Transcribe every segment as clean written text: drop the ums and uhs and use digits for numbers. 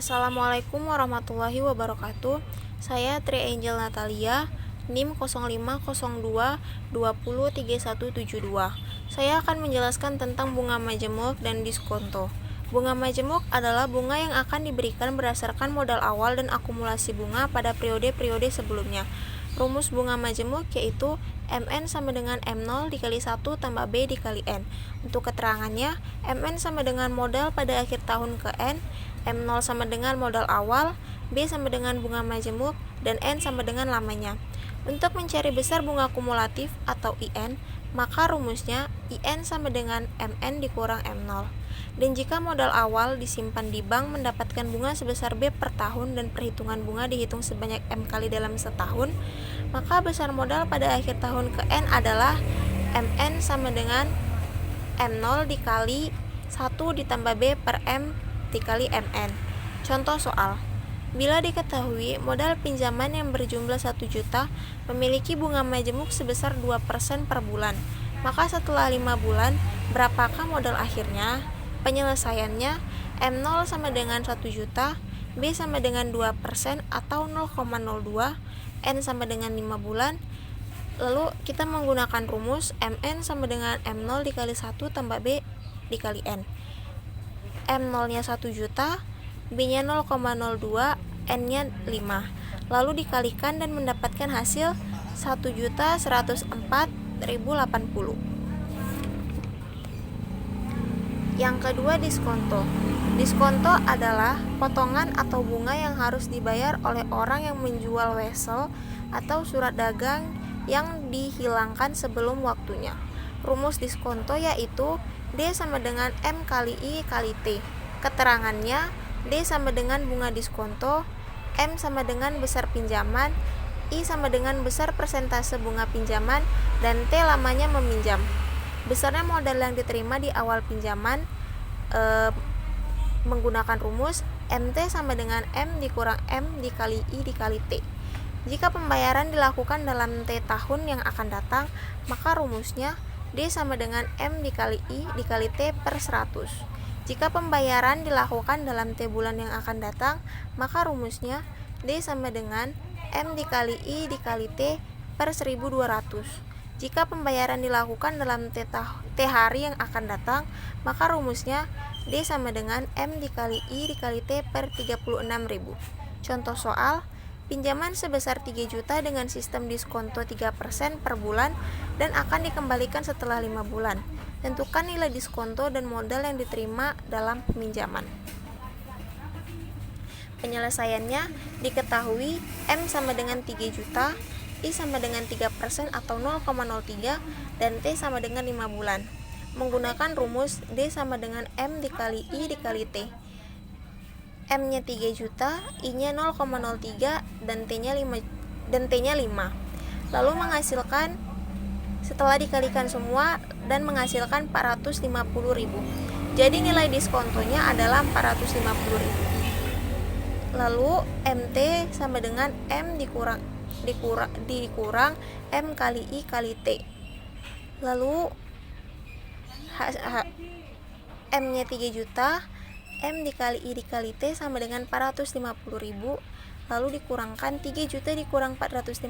Assalamualaikum warahmatullahi wabarakatuh. Saya Tri Angel Natalia, NIM 0502203172. Saya akan menjelaskan tentang bunga majemuk dan diskonto. Bunga majemuk adalah bunga yang akan diberikan berdasarkan modal awal dan akumulasi bunga pada periode-periode sebelumnya. Rumus bunga majemuk yaitu MN sama dengan M0 dikali 1 tambah B dikali N. Untuk keterangannya, MN sama dengan modal pada akhir tahun ke N, M0 sama dengan modal awal, B sama dengan bunga majemuk, dan N sama dengan lamanya. Untuk mencari besar bunga kumulatif atau IN, maka rumusnya IN sama dengan MN dikurang M0. Dan jika modal awal disimpan di bank mendapatkan bunga sebesar B per tahun dan perhitungan bunga dihitung sebanyak M kali dalam setahun, maka besar modal pada akhir tahun ke N adalah MN sama dengan M0 dikali 1 ditambah B per M dikali MN. Contoh soal. Bila diketahui modal pinjaman yang berjumlah 1 juta memiliki bunga majemuk sebesar 2% per bulan, maka setelah 5 bulan, berapakah modal akhirnya? Penyelesaiannya, M0 sama dengan 1 juta, B sama dengan 2% atau 0,02, N sama dengan 5 bulan. Lalu kita menggunakan rumus MN sama dengan M0 dikali 1 tambah B dikali N. M0-nya 1 juta, B-nya 0,02, N-nya 5. Lalu dikalikan dan mendapatkan hasil 1.104.080. Yang kedua, diskonto. Diskonto adalah potongan atau bunga yang harus dibayar oleh orang yang menjual wesel atau surat dagang yang dihilangkan sebelum waktunya. Rumus diskonto yaitu D sama dengan M kali I kali T. Keterangannya, D sama dengan bunga diskonto, M sama dengan besar pinjaman, I sama dengan besar persentase bunga pinjaman, dan T lamanya meminjam. Besarnya modal yang diterima di awal pinjaman menggunakan rumus MT sama dengan M dikurang M dikali I dikali T. Jika pembayaran dilakukan dalam T tahun yang akan datang, maka rumusnya D sama dengan M dikali I dikali T per 100. Jika pembayaran dilakukan dalam T bulan yang akan datang, maka rumusnya D sama dengan M dikali I dikali T per 1200. Jika pembayaran dilakukan dalam T hari yang akan datang, maka rumusnya D sama dengan M dikali I dikali T per 36.000. Contoh soal, pinjaman sebesar 3 juta dengan sistem diskonto 3% per bulan dan akan dikembalikan setelah 5 bulan. Tentukan nilai diskonto dan modal yang diterima dalam peminjaman. Penyelesaiannya diketahui M sama dengan 3 juta, I sama dengan 3% atau 0,03, dan T sama dengan 5 bulan. Menggunakan rumus D sama dengan M dikali I dikali T. M-nya 3 juta, I-nya 0,03, dan T-nya 5. Lalu menghasilkan, setelah dikalikan semua, dan menghasilkan 450.000. Jadi nilai diskontonya adalah 450.000. Lalu MT sama dengan M dikurang M kali I kali T. Lalu M-nya 3 juta, M dikali I dikali T sama dengan 450.000. Lalu dikurangkan 3 juta dikurang 450.000,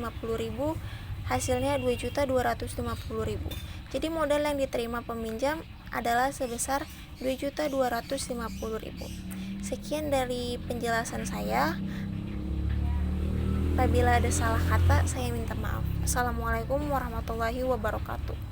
hasilnya 2.250.000. Jadi modal yang diterima peminjam adalah sebesar 2.250.000. Sekian dari penjelasan saya. Apabila ada salah kata, saya minta maaf. Assalamualaikum warahmatullahi wabarakatuh.